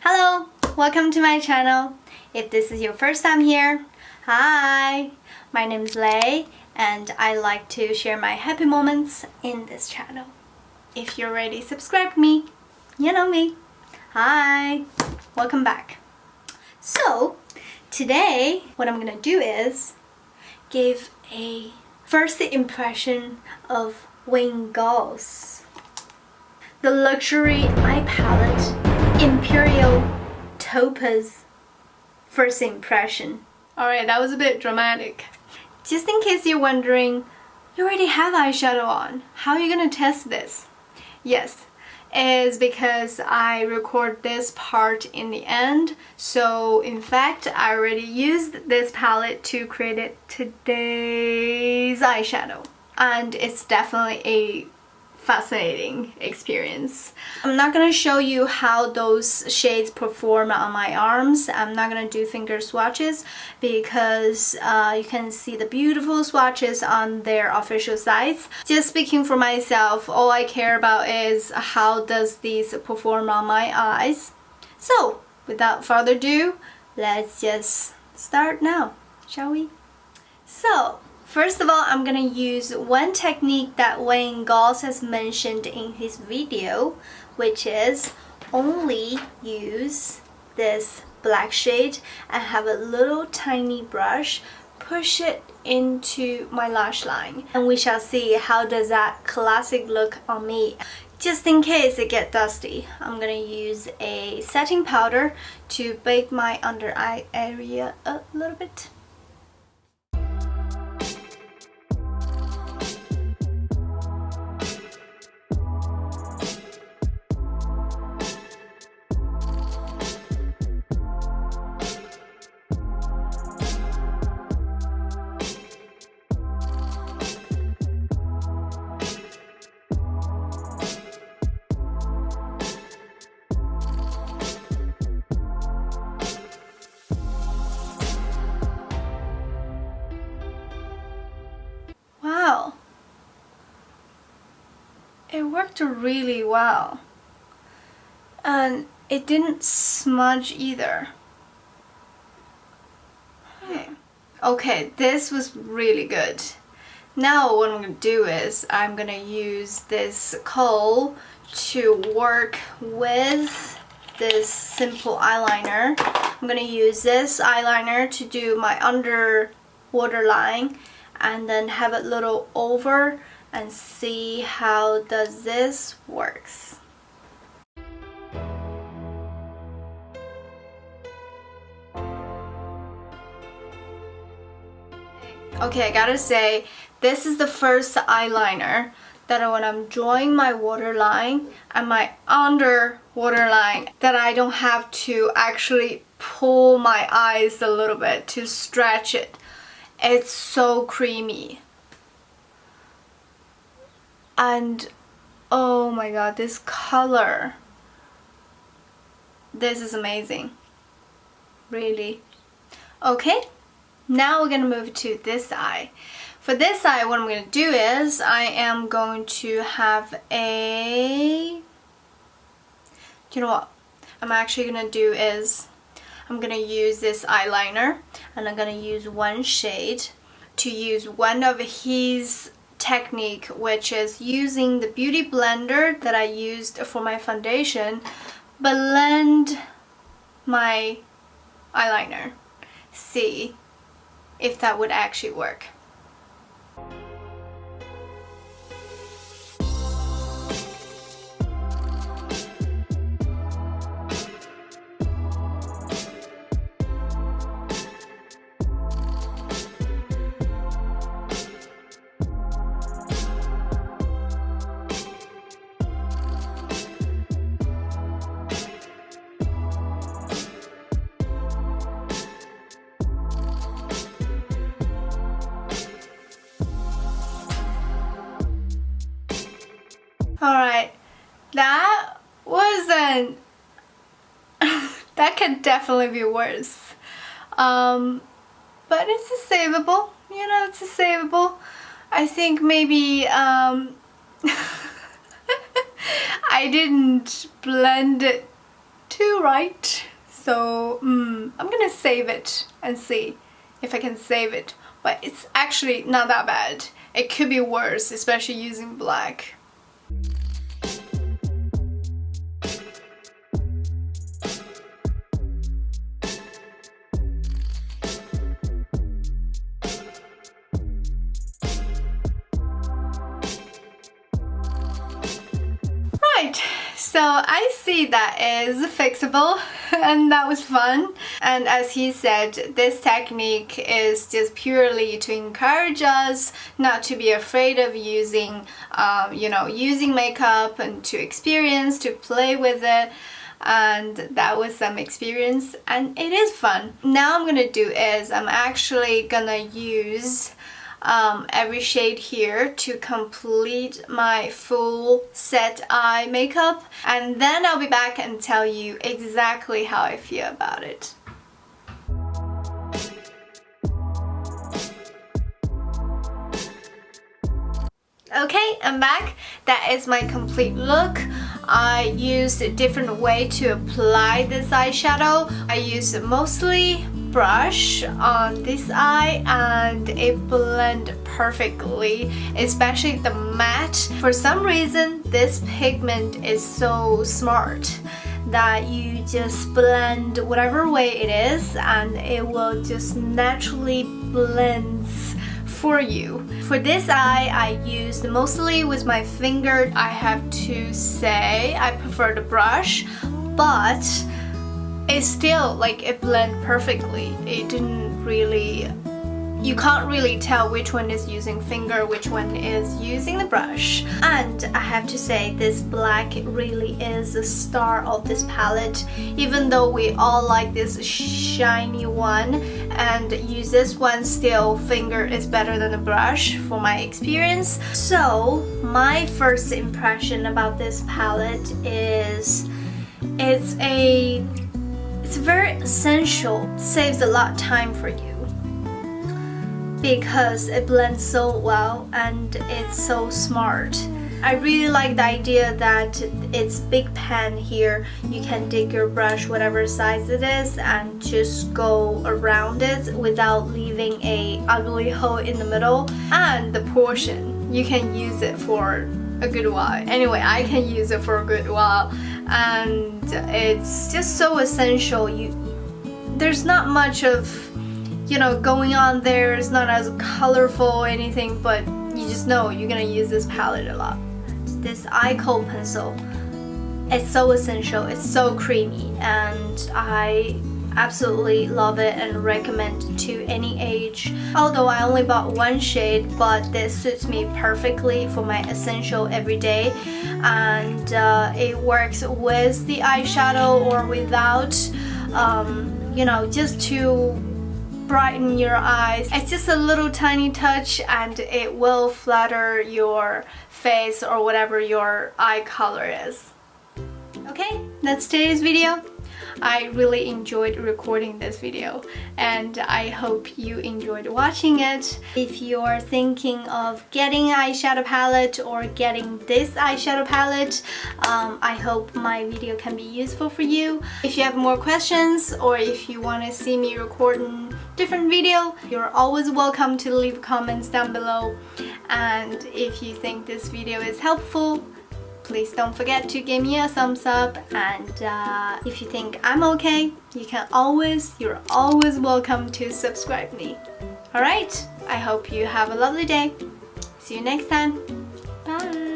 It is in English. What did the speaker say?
Hello, welcome to my channel. If this is your first time here, hi, my name is Lei and I like to share my happy moments in this channel. If you're already subscribed me, you know me. Hi, welcome back. So today what I'm gonna do is give a first impression of Goss, the luxury eye palette Imperial Topaz first impression. Alright, that was a bit dramatic. Just in case you're wondering, you already have eyeshadow on. How are you gonna test this? Yes, it's because I record this part in the end. So in fact, I already used this palette to create today's eyeshadow. And it's definitely a fascinating experience. I'm not gonna show you how those shades perform on my arms. I'm not gonna do finger swatches because you can see the beautiful swatches on their official sites. Just speaking for myself, all I care about is how does these perform on my eyes. So without further ado, let's just start now, shall we? So first of all, I'm gonna use one technique that Goss has mentioned in his video, which is only use this black shade and have a little tiny brush, push it into my lash line, and we shall see how does that classic look on me. Just in case it gets dusty, I'm gonna use a setting powder to bake my under eye area a little bit. Wow, it worked really well, and it didn't smudge either. Okay, this was really good. Now what I'm gonna do is I'm gonna use this kohl to work with this simple eyeliner. I'm gonna use this eyeliner to do my under waterline and then have it a little over and see how does this works. Okay, I gotta say, this is the first eyeliner that when I'm drawing my waterline and my under waterline that I don't have to actually pull my eyes a little bit to stretch it. It's so creamy. And oh my god, this color. This is amazing. Really. Okay, now we're gonna move to this eye. For this eye, what I'm gonna do is I am going to have a... You know what? I'm actually gonna do is I'm gonna use this eyeliner and I'm gonna use one shade to use one of his technique, which is using the beauty blender that I used for my foundation, blend my eyeliner. See if that would actually work. Alright, that wasn't... that could definitely be worse. But it's a savable, you know, it's a savable. I think maybe I didn't blend it too, right? So I'm gonna save it and see if I can save it. But it's actually not that bad. It could be worse, especially using black. Right, so I see that is fixable and that was fun. And as he said, this technique is just purely to encourage us not to be afraid of using, using makeup and to experience, to play with it. And that was some experience and it is fun. Now I'm gonna do is I'm actually gonna use every shade here to complete my full set eye makeup, and then I'll be back and tell you exactly how I feel about it. Okay, I'm back. That is my complete look. I used a different way to apply this eyeshadow. I used mostly brush on this eye and it blended perfectly, especially the matte. For some reason this pigment is so smart that you just blend whatever way it is and it will just naturally blends for you. For this eye I used mostly with my finger. I have to say I prefer the brush, but it's still like it blended perfectly. It didn't really, you can't really tell which one is using finger, which one is using the brush. And I have to say this black really is the star of this palette. Even though we all like this shiny one and use this one, still finger is better than the brush for my experience. So my first impression about this palette is it's very essential, saves a lot of time for you because it blends so well and it's so smart. I really like the idea that it's big pan here. You can dig your brush whatever size it is and just go around it without leaving a ugly hole in the middle. And the portion, you can use it for a good while. Anyway, I can use it for a good while and it's just so essential. There's not much of going on there. It's not as colorful or anything, but you just know you're gonna use this palette a lot. This eye coat pencil, it's so essential. It's so creamy and I absolutely love it and recommend to any age. Although I only bought one shade, but this suits me perfectly for my essential everyday, and it works with the eyeshadow or without, just to brighten your eyes. It's just a little tiny touch and it will flatter your face or whatever your eye color is. Okay, that's today's video. I really enjoyed recording this video and I hope you enjoyed watching it. If you're thinking of getting an eyeshadow palette or getting this eyeshadow palette, I hope my video can be useful for you. If you have more questions or if you want to see me recording different video, you're always welcome to leave comments down below. And if you think this video is helpful, please don't forget to give me a thumbs up, and if you think I'm okay, you're always welcome to subscribe me. Alright, I hope you have a lovely day. See you next time. Bye.